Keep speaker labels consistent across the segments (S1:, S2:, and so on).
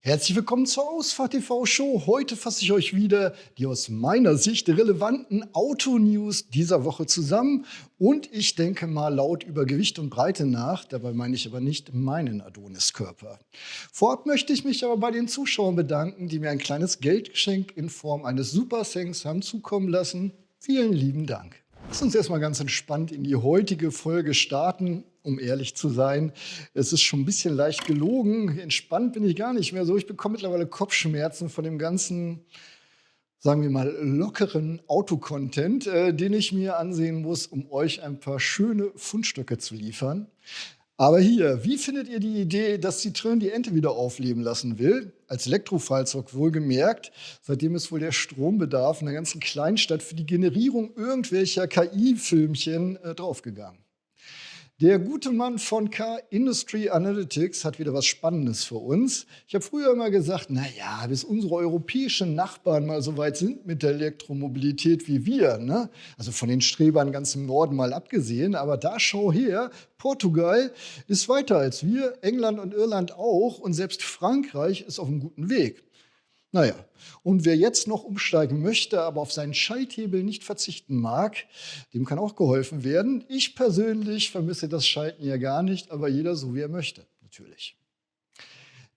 S1: Herzlich willkommen zur Ausfahrt TV Show. Heute fasse ich euch wieder die aus meiner Sicht relevanten Auto-News dieser Woche zusammen. Und ich denke mal laut über Gewicht und Breite nach. Dabei meine ich aber nicht meinen Adoniskörper. Vorab möchte ich mich aber bei den Zuschauern bedanken, die mir ein kleines Geldgeschenk in Form eines Super-Thanks haben zukommen lassen. Vielen lieben Dank. Lass uns erstmal ganz entspannt in die heutige Folge starten. Um ehrlich zu sein, es ist schon ein bisschen leicht gelogen. Entspannt bin ich gar nicht mehr so. Ich bekomme mittlerweile Kopfschmerzen von dem ganzen, sagen wir mal, lockeren Autocontent, den ich mir ansehen muss, um euch ein paar schöne Fundstücke zu liefern. Aber hier, wie findet ihr die Idee, dass Citroën die Ente wieder aufleben lassen will? Als Elektrofahrzeug wohlgemerkt, seitdem ist wohl der Strombedarf in der ganzen Kleinstadt für die Generierung irgendwelcher KI-Filmchen draufgegangen. Der gute Mann von Car Industry Analytics hat wieder was Spannendes für uns. Ich habe früher immer gesagt, naja, bis unsere europäischen Nachbarn mal so weit sind mit der Elektromobilität wie wir, ne? Also von den Strebern ganz im Norden mal abgesehen, aber da schau her, Portugal ist weiter als wir, England und Irland auch und selbst Frankreich ist auf einem guten Weg. Naja, und wer jetzt noch umsteigen möchte, aber auf seinen Schalthebel nicht verzichten mag, dem kann auch geholfen werden. Ich persönlich vermisse das Schalten ja gar nicht, aber jeder so, wie er möchte, natürlich.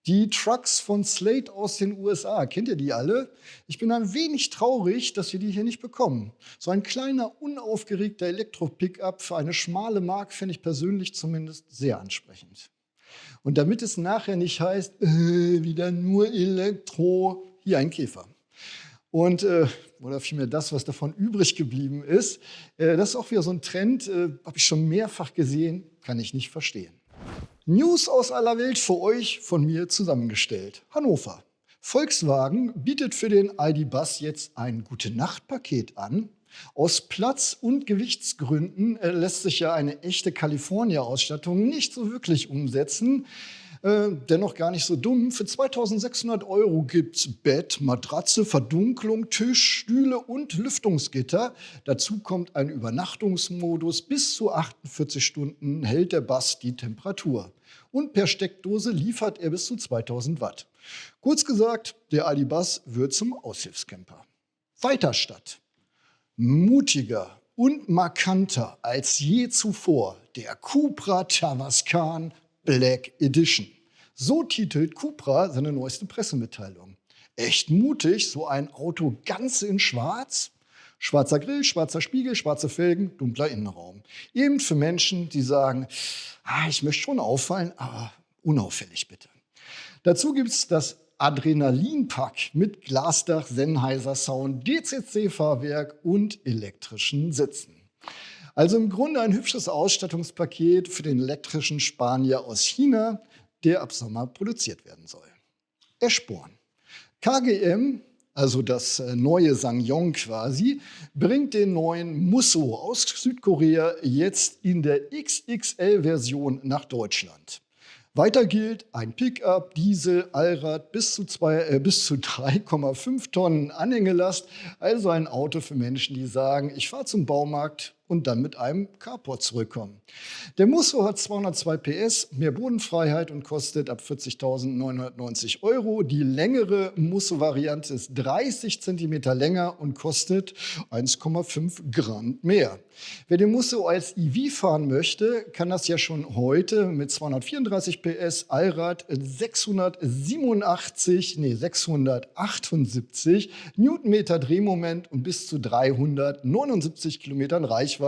S1: Die Trucks von Slate aus den USA, kennt ihr die alle? Ich bin ein wenig traurig, dass wir die hier nicht bekommen. So ein kleiner, unaufgeregter Elektro-Pickup für eine schmale Mark finde ich persönlich zumindest sehr ansprechend. Und damit es nachher nicht heißt, wieder nur Elektro, hier ein Käfer. Und, oder vielmehr das, was davon übrig geblieben ist, das ist auch wieder so ein Trend, habe ich schon mehrfach gesehen, kann ich nicht verstehen. News aus aller Welt für euch, von mir zusammengestellt. Hannover. Volkswagen bietet für den ID.Buzz jetzt ein Gute-Nacht-Paket an. Aus Platz- und Gewichtsgründen lässt sich ja eine echte California-Ausstattung nicht so wirklich umsetzen. Dennoch gar nicht so dumm. Für 2.600 € gibt's Bett, Matratze, Verdunklung, Tisch, Stühle und Lüftungsgitter. Dazu kommt ein Übernachtungsmodus. Bis zu 48 Stunden hält der Buzz die Temperatur. Und per Steckdose liefert er bis zu 2000 Watt. Kurz gesagt, der ID.Buzz wird zum Aushilfscamper. Weiterstadt. Mutiger und markanter als je zuvor der Cupra Tavascan Black Edition. So titelt Cupra seine neueste Pressemitteilung. Echt mutig, so ein Auto ganz in schwarz. Schwarzer Grill, schwarzer Spiegel, schwarze Felgen, dunkler Innenraum. Eben für Menschen, die sagen, ich möchte schon auffallen, aber unauffällig bitte. Dazu gibt es das Adrenalin-Pack mit Glasdach, Sennheiser Sound, DCC-Fahrwerk und elektrischen Sitzen. Also im Grunde ein hübsches Ausstattungspaket für den elektrischen Spanier aus China, der ab Sommer produziert werden soll. Eschborn. KGM, also das neue SsangYong quasi, bringt den neuen Musso aus Südkorea jetzt in der XXL-Version nach Deutschland. Weiter gilt ein Pickup, Diesel, Allrad bis zu 3,5 Tonnen Anhängelast. Also ein Auto für Menschen, die sagen, ich fahre zum Baumarkt und dann mit einem Carport zurückkommen. Der Musso hat 202 PS, mehr Bodenfreiheit und kostet ab 40.990 €. Die längere Musso-Variante ist 30 cm länger und kostet 1,5 Gramm mehr. Wer den Musso als EV fahren möchte, kann das ja schon heute mit 234 PS, Allrad 678 Newtonmeter Drehmoment und bis zu 379 Kilometern Reichweite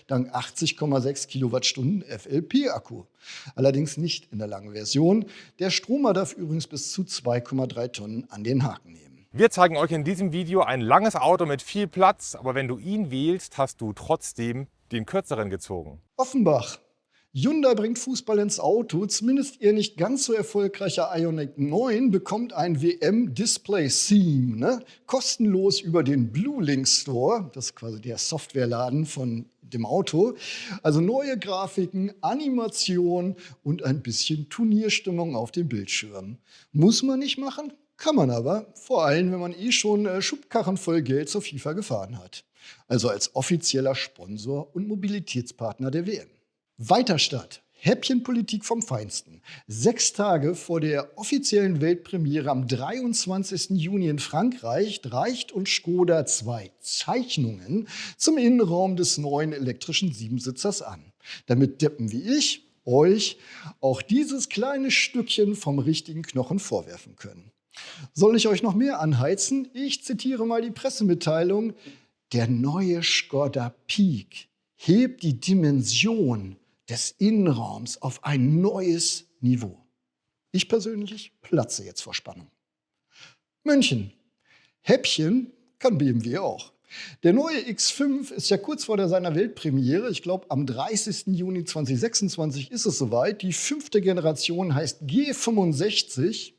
S1: dank 80,6 Kilowattstunden FLP-Akku. Allerdings nicht in der langen Version. Der Stromer darf übrigens bis zu 2,3 Tonnen an den Haken nehmen.
S2: Wir zeigen euch in diesem Video ein langes Auto mit viel Platz, aber wenn du ihn wählst, hast du trotzdem den kürzeren gezogen.
S1: Offenbach. Hyundai bringt Fußball ins Auto. Zumindest ihr nicht ganz so erfolgreicher Ioniq 9 bekommt ein WM-Display-Theme. Ne? Kostenlos über den Blue Link Store. Das ist quasi der Softwareladen von dem Auto. Also neue Grafiken, Animation und ein bisschen Turnierstimmung auf dem Bildschirm. Muss man nicht machen? Kann man aber. Vor allem, wenn man schon Schubkarren voll Geld zur FIFA gefahren hat. Also als offizieller Sponsor und Mobilitätspartner der WM. Weiterstadt. Häppchenpolitik vom Feinsten. 6 Tage vor der offiziellen Weltpremiere am 23. Juni in Frankreich reicht uns Škoda 2 Zeichnungen zum Innenraum des neuen elektrischen Siebensitzers an. Damit Deppen wie ich euch auch dieses kleine Stückchen vom richtigen Knochen vorwerfen können. Soll ich euch noch mehr anheizen? Ich zitiere mal die Pressemitteilung. Der neue Škoda Peak hebt die Dimension des Innenraums auf ein neues Niveau. Ich persönlich platze jetzt vor Spannung. München. Häppchen kann BMW auch. Der neue X5 ist ja kurz vor seiner Weltpremiere. Ich glaube, am 30. Juni 2026 ist es soweit. Die 5. Generation heißt G65.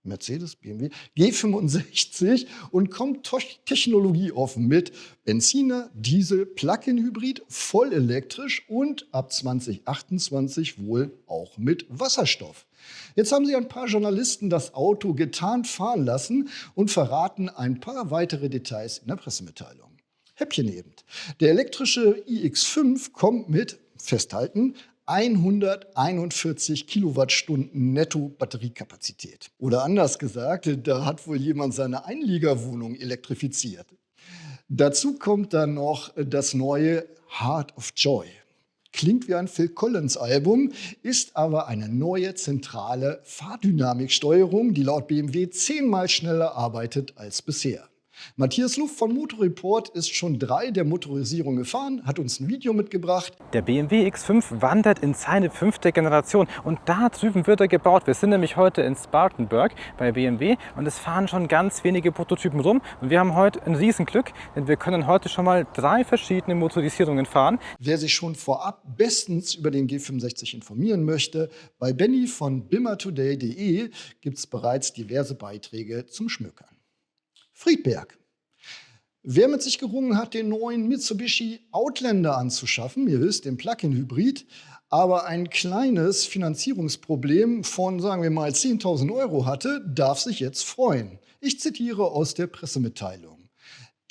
S1: Mercedes, BMW, G65 und kommt technologieoffen mit Benziner, Diesel, Plug-in-Hybrid, vollelektrisch und ab 2028 wohl auch mit Wasserstoff. Jetzt haben sich ein paar Journalisten das Auto getarnt fahren lassen und verraten ein paar weitere Details in der Pressemitteilung. Häppchen eben. Der elektrische iX5 kommt mit, festhalten, 141 Kilowattstunden netto Batteriekapazität. Oder anders gesagt, da hat wohl jemand seine Einliegerwohnung elektrifiziert. Dazu kommt dann noch das neue Heart of Joy. Klingt wie ein Phil Collins Album, ist aber eine neue zentrale Fahrdynamiksteuerung, die laut BMW 10-mal schneller arbeitet als bisher. Matthias Luft von Motorreport ist schon 3 der Motorisierung gefahren, hat uns ein Video mitgebracht.
S3: Der BMW X5 wandert in seine 5. Generation und da drüben wird er gebaut. Wir sind nämlich heute in Spartanburg bei BMW und es fahren schon ganz wenige Prototypen rum. Und wir haben heute ein Riesenglück, denn wir können heute schon mal 3 verschiedene Motorisierungen fahren.
S1: Wer sich schon vorab bestens über den G65 informieren möchte, bei Benny von bimmertoday.de gibt es bereits diverse Beiträge zum Schmökern. Friedberg. Wer mit sich gerungen hat, den neuen Mitsubishi Outlander anzuschaffen, ihr wisst, den Plug-in-Hybrid, aber ein kleines Finanzierungsproblem von, sagen wir mal, 10.000 € hatte, darf sich jetzt freuen. Ich zitiere aus der Pressemitteilung.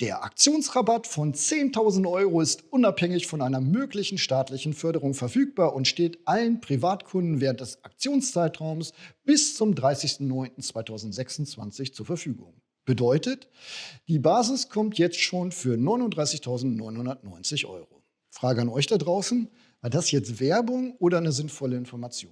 S1: Der Aktionsrabatt von 10.000 € ist unabhängig von einer möglichen staatlichen Förderung verfügbar und steht allen Privatkunden während des Aktionszeitraums bis zum 30.09.2026 zur Verfügung. Bedeutet, die Basis kommt jetzt schon für 39.990 €. Frage an euch da draußen, war das jetzt Werbung oder eine sinnvolle Information?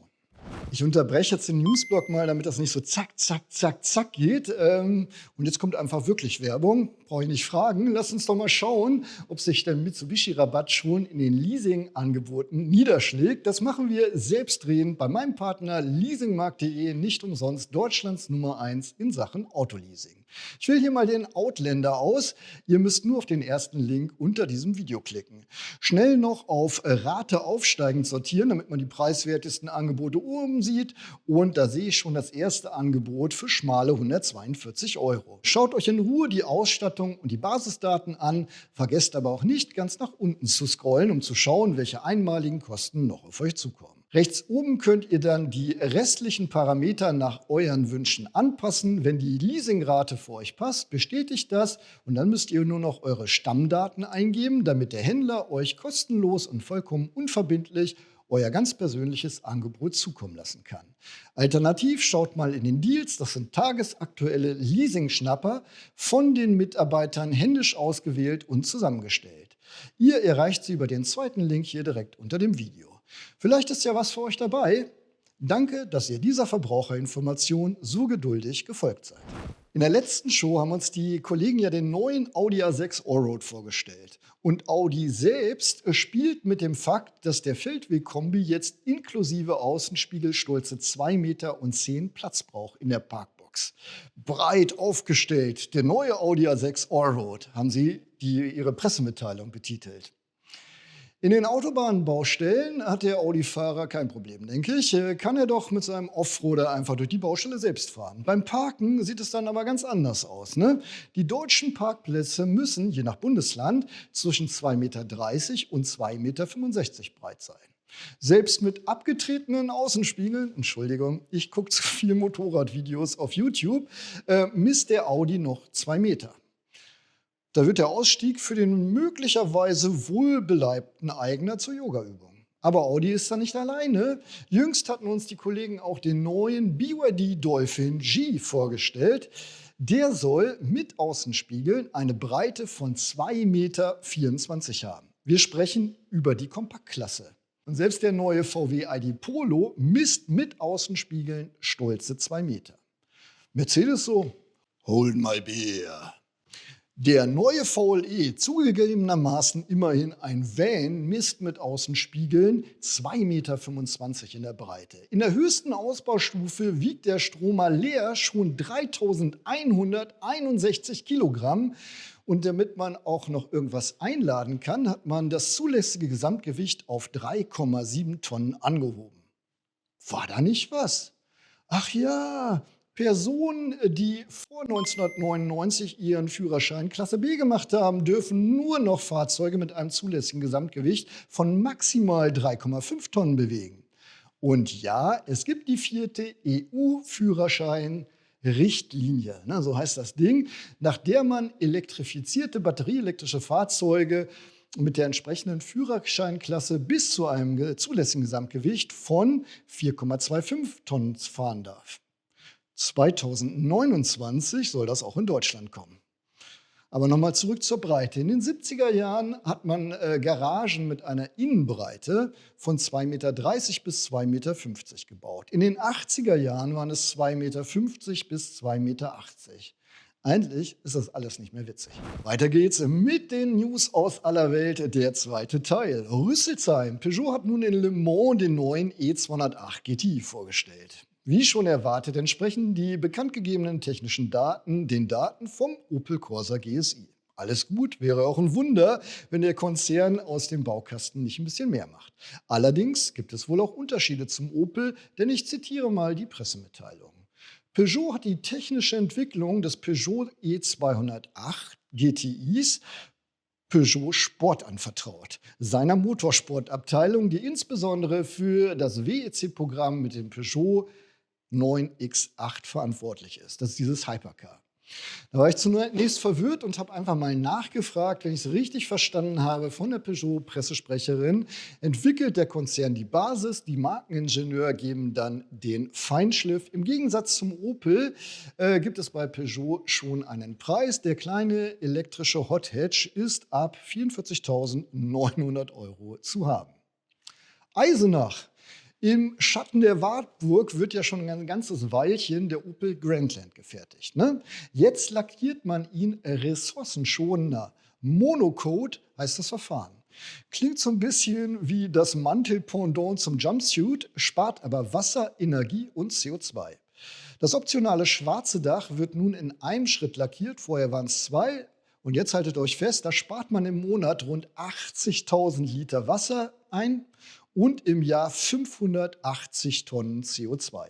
S1: Ich unterbreche jetzt den Newsblock mal, damit das nicht so zack, zack, zack, zack geht. Und jetzt kommt einfach wirklich Werbung. Brauche ich nicht fragen. Lass uns doch mal schauen, ob sich der Mitsubishi-Rabatt schon in den Leasing-Angeboten niederschlägt. Das machen wir selbstredend bei meinem Partner leasingmarkt.de, nicht umsonst Deutschlands Nummer 1 in Sachen Autoleasing. Ich wähle hier mal den Outlander aus. Ihr müsst nur auf den ersten Link unter diesem Video klicken. Schnell noch auf Rate aufsteigend sortieren, damit man die preiswertesten Angebote oben sieht. Und da sehe ich schon das erste Angebot für schmale 142 €. Schaut euch in Ruhe die Ausstattung und die Basisdaten an. Vergesst aber auch nicht, ganz nach unten zu scrollen, um zu schauen, welche einmaligen Kosten noch auf euch zukommen. Rechts oben könnt ihr dann die restlichen Parameter nach euren Wünschen anpassen. Wenn die Leasingrate für euch passt, bestätigt das und dann müsst ihr nur noch eure Stammdaten eingeben, damit der Händler euch kostenlos und vollkommen unverbindlich euer ganz persönliches Angebot zukommen lassen kann. Alternativ schaut mal in den Deals, das sind tagesaktuelle Leasing-Schnapper von den Mitarbeitern händisch ausgewählt und zusammengestellt. Ihr erreicht sie über den zweiten Link hier direkt unter dem Video. Vielleicht ist ja was für euch dabei. Danke, dass ihr dieser Verbraucherinformation so geduldig gefolgt seid. In der letzten Show haben uns die Kollegen ja den neuen Audi A6 Allroad vorgestellt. Und Audi selbst spielt mit dem Fakt, dass der Feldweg-Kombi jetzt inklusive Außenspiegel stolze 2,10 Meter Platz braucht in der Parkbox. Breit aufgestellt, der neue Audi A6 Allroad, haben sie ihre Pressemitteilung betitelt. In den Autobahnbaustellen hat der Audi-Fahrer kein Problem, denke ich. Kann er doch mit seinem Offroader einfach durch die Baustelle selbst fahren. Beim Parken sieht es dann aber ganz anders aus, ne? Die deutschen Parkplätze müssen, je nach Bundesland, zwischen 2,30 Meter und 2,65 Meter breit sein. Selbst mit abgetretenen Außenspiegeln, Entschuldigung, ich gucke zu viele Motorradvideos auf YouTube, misst der Audi noch 2 Meter. Da wird der Ausstieg für den möglicherweise wohlbeleibten Eigner zur Yogaübung. Aber Audi ist da nicht alleine. Jüngst hatten uns die Kollegen auch den neuen BYD Dolphin G vorgestellt. Der soll mit Außenspiegeln eine Breite von 2,24 Meter haben. Wir sprechen über die Kompaktklasse. Und selbst der neue VW ID Polo misst mit Außenspiegeln stolze 2 Meter. Mercedes so, hold my beer. Der neue VLE, zugegebenermaßen immerhin ein Van, misst mit Außenspiegeln 2,25 Meter in der Breite. In der höchsten Ausbaustufe wiegt der Stromer leer schon 3.161 Kilogramm. Und damit man auch noch irgendwas einladen kann, hat man das zulässige Gesamtgewicht auf 3,7 Tonnen angehoben. War da nicht was? Ach ja, Personen, die vor 1999 ihren Führerschein Klasse B gemacht haben, dürfen nur noch Fahrzeuge mit einem zulässigen Gesamtgewicht von maximal 3,5 Tonnen bewegen. Und ja, es gibt die 4. EU-Führerschein-Richtlinie, so heißt das Ding, nach der man elektrifizierte, batterieelektrische Fahrzeuge mit der entsprechenden Führerscheinklasse bis zu einem zulässigen Gesamtgewicht von 4,25 Tonnen fahren darf. 2029 soll das auch in Deutschland kommen. Aber nochmal zurück zur Breite. In den 70er Jahren hat man Garagen mit einer Innenbreite von 2,30 Meter bis 2,50 Meter gebaut. In den 80er Jahren waren es 2,50 Meter bis 2,80 Meter. Eigentlich ist das alles nicht mehr witzig. Weiter geht's mit den News aus aller Welt, der zweite Teil. Rüsselsheim. Peugeot hat nun in Le Mans den neuen E208 GTI vorgestellt. Wie schon erwartet, entsprechen die bekanntgegebenen technischen Daten den Daten vom Opel Corsa GSI. Alles gut, wäre auch ein Wunder, wenn der Konzern aus dem Baukasten nicht ein bisschen mehr macht. Allerdings gibt es wohl auch Unterschiede zum Opel, denn ich zitiere mal die Pressemitteilung. Peugeot hat die technische Entwicklung des Peugeot E208 GTIs Peugeot Sport anvertraut, seiner Motorsportabteilung, die insbesondere für das WEC-Programm mit dem Peugeot 9X8 verantwortlich ist. Das ist dieses Hypercar. Da war ich zunächst verwirrt und habe einfach mal nachgefragt, wenn ich es richtig verstanden habe, von der Peugeot-Pressesprecherin, entwickelt der Konzern die Basis, die Markeningenieur geben dann den Feinschliff. Im Gegensatz zum Opel gibt es bei Peugeot schon einen Preis. Der kleine elektrische Hot Hatch ist ab 44.900 € zu haben. Eisenach. Im Schatten der Wartburg wird ja schon ein ganzes Weilchen der Opel Grandland gefertigt. Jetzt lackiert man ihn ressourcenschonender. Monocoat heißt das Verfahren. Klingt so ein bisschen wie das Mantelpendant zum Jumpsuit, spart aber Wasser, Energie und CO2. Das optionale schwarze Dach wird nun in einem Schritt lackiert. Vorher waren es 2. Und jetzt haltet euch fest, da spart man im Monat rund 80.000 Liter Wasser ein und im Jahr 580 Tonnen CO2.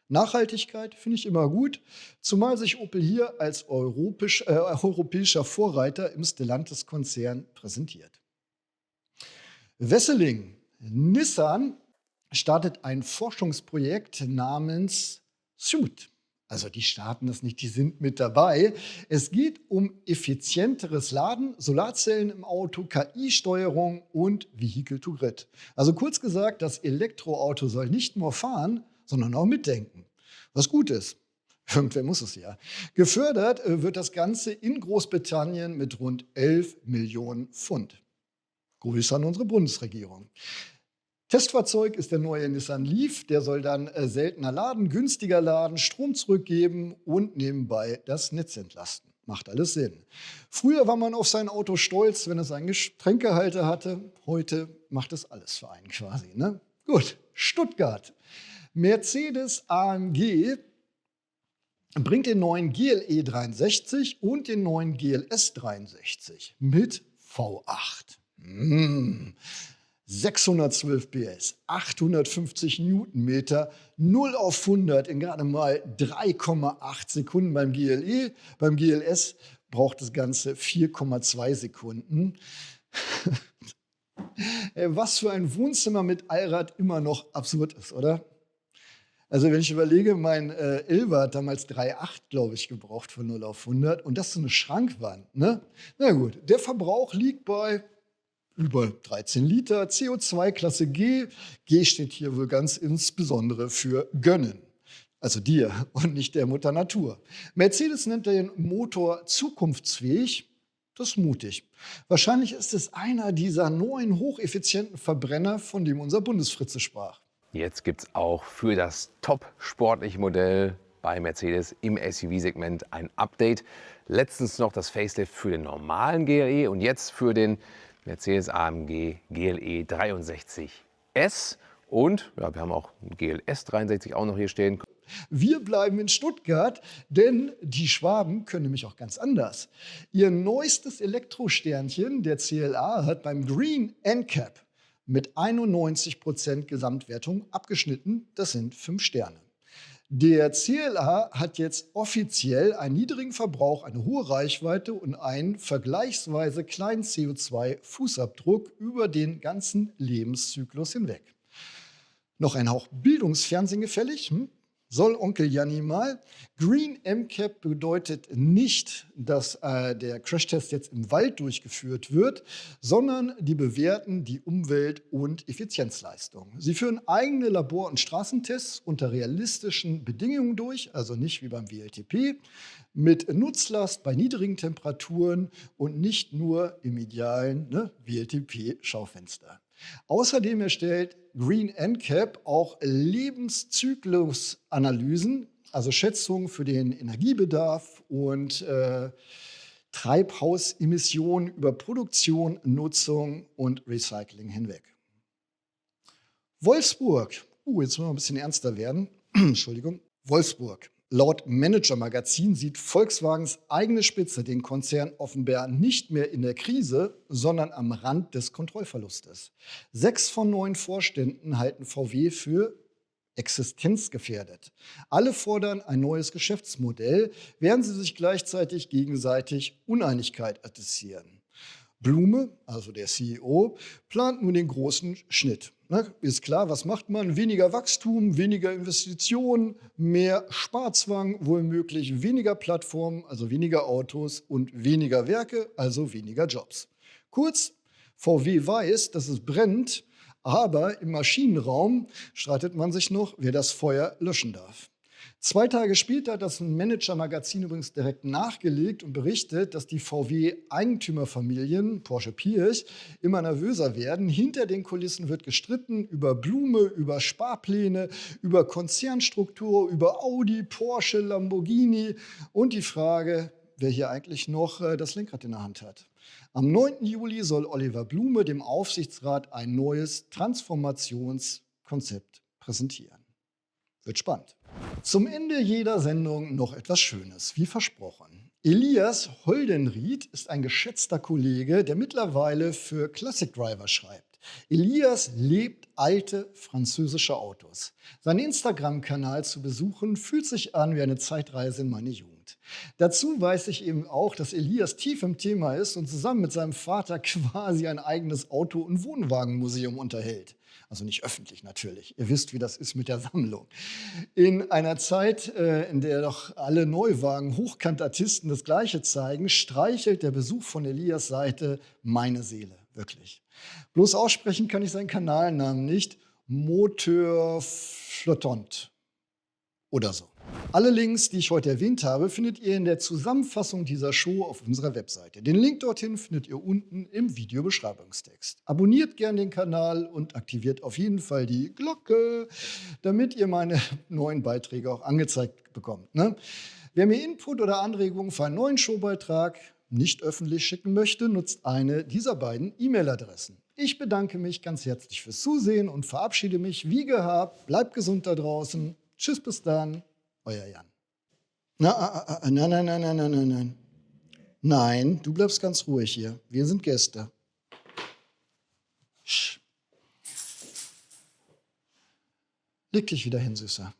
S1: Nachhaltigkeit finde ich immer gut, zumal sich Opel hier als europäischer Vorreiter im Stellantis-Konzern präsentiert. Wesseling. Nissan startet ein Forschungsprojekt namens Suit. Also die starten das nicht, die sind mit dabei. Es geht um effizienteres Laden, Solarzellen im Auto, KI-Steuerung und Vehicle-to-Grid. Also kurz gesagt, das Elektroauto soll nicht nur fahren, sondern auch mitdenken. Was gut ist. Irgendwer muss es ja. Gefördert wird das Ganze in Großbritannien mit rund 11 Millionen Pfund. Grüße an unsere Bundesregierung. Testfahrzeug ist der neue Nissan Leaf. Der soll dann seltener laden, günstiger laden, Strom zurückgeben und nebenbei das Netz entlasten. Macht alles Sinn. Früher war man auf sein Auto stolz, wenn es einen Getränkehalter hatte. Heute macht es alles für einen quasi. Gut, Stuttgart. Mercedes-AMG bringt den neuen GLE 63 und den neuen GLS 63 mit V8. 612 PS, 850 Newtonmeter, 0 auf 100 in gerade mal 3,8 Sekunden beim GLE. Beim GLS braucht das Ganze 4,2 Sekunden. Was für ein Wohnzimmer mit Allrad immer noch absurd ist, oder? Also wenn ich überlege, mein Elva hat damals 3,8, glaube ich, gebraucht von 0 auf 100 und das ist so eine Schrankwand. Na gut, der Verbrauch liegt bei Über 13 Liter, CO2 Klasse G. G steht hier wohl ganz insbesondere für gönnen. Also dir und nicht der Mutter Natur. Mercedes nennt den Motor zukunftsfähig. Das ist mutig. Wahrscheinlich ist es einer dieser neuen hocheffizienten Verbrenner, von dem unser Bundesfritze sprach.
S4: Jetzt gibt es auch für das top-sportliche Modell bei Mercedes im SUV-Segment ein Update. Letztens noch das Facelift für den normalen GLE und jetzt für den Mercedes-AMG GLE 63S. Und ja, wir haben auch einen GLS 63 auch noch hier stehen.
S1: Wir bleiben in Stuttgart, denn die Schwaben können nämlich auch ganz anders. Ihr neuestes Elektrosternchen, der CLA, hat beim Green NCAP mit 91% Gesamtwertung abgeschnitten. Das sind 5 Sterne. Der CLA hat jetzt offiziell einen niedrigen Verbrauch, eine hohe Reichweite und einen vergleichsweise kleinen CO2-Fußabdruck über den ganzen Lebenszyklus hinweg. Noch ein Hauch Bildungsfernsehen gefällig? Soll Onkel Janni mal? Green MCAP bedeutet nicht, dass der Crashtest jetzt im Wald durchgeführt wird, sondern die bewerten die Umwelt- und Effizienzleistung. Sie führen eigene Labor- und Straßentests unter realistischen Bedingungen durch, also nicht wie beim WLTP, mit Nutzlast bei niedrigen Temperaturen und nicht nur im idealen WLTP-Schaufenster. Außerdem erstellt Green NCAP auch Lebenszyklusanalysen, also Schätzungen für den Energiebedarf und Treibhausemissionen über Produktion, Nutzung und Recycling hinweg. Wolfsburg, jetzt müssen wir ein bisschen ernster werden. Entschuldigung. Wolfsburg. Laut Manager Magazin sieht Volkswagens eigene Spitze den Konzern offenbar nicht mehr in der Krise, sondern am Rand des Kontrollverlustes. 6 von 9 Vorständen halten VW für existenzgefährdet. Alle fordern ein neues Geschäftsmodell, während sie sich gleichzeitig gegenseitig Uneinigkeit attestieren. Blume, also der CEO, plant nun den großen Schnitt. Ist klar, was macht man? Weniger Wachstum, weniger Investitionen, mehr Sparzwang, womöglich weniger Plattformen, also weniger Autos und weniger Werke, also weniger Jobs. Kurz, VW weiß, dass es brennt, aber im Maschinenraum streitet man sich noch, wer das Feuer löschen darf. 2 Tage später hat das Manager-Magazin übrigens direkt nachgelegt und berichtet, dass die VW-Eigentümerfamilien, Porsche Pirch, immer nervöser werden. Hinter den Kulissen wird gestritten über Blume, über Sparpläne, über Konzernstruktur, über Audi, Porsche, Lamborghini und die Frage, wer hier eigentlich noch das Lenkrad in der Hand hat. Am 9. Juli soll Oliver Blume dem Aufsichtsrat ein neues Transformationskonzept präsentieren. Wird spannend. Zum Ende jeder Sendung noch etwas Schönes, wie versprochen. Elias Holdenried ist ein geschätzter Kollege, der mittlerweile für Classic Driver schreibt. Elias lebt alte französische Autos. Sein Instagram-Kanal zu besuchen, fühlt sich an wie eine Zeitreise in meine Jugend. Dazu weiß ich eben auch, dass Elias tief im Thema ist und zusammen mit seinem Vater quasi ein eigenes Auto- und Wohnwagenmuseum unterhält. Also nicht öffentlich natürlich. Ihr wisst, wie das ist mit der Sammlung. In einer Zeit, in der doch alle Neuwagen-Hochkantartisten das Gleiche zeigen, streichelt der Besuch von Elias Seite meine Seele. Wirklich. Bloß aussprechen kann ich seinen Kanalnamen nicht. Moteur Flottant oder so. Alle Links, die ich heute erwähnt habe, findet ihr in der Zusammenfassung dieser Show auf unserer Webseite. Den Link dorthin findet ihr unten im Videobeschreibungstext. Abonniert gern den Kanal und aktiviert auf jeden Fall die Glocke, damit ihr meine neuen Beiträge auch angezeigt bekommt. Wer mir Input oder Anregungen für einen neuen Showbeitrag nicht öffentlich schicken möchte, nutzt eine dieser beiden E-Mail-Adressen. Ich bedanke mich ganz herzlich fürs Zusehen und verabschiede mich wie gehabt. Bleibt gesund da draußen. Tschüss, bis dann. Euer Jan. Nein. Nein, du bleibst ganz ruhig hier. Wir sind Gäste. Leg dich wieder hin, Süßer.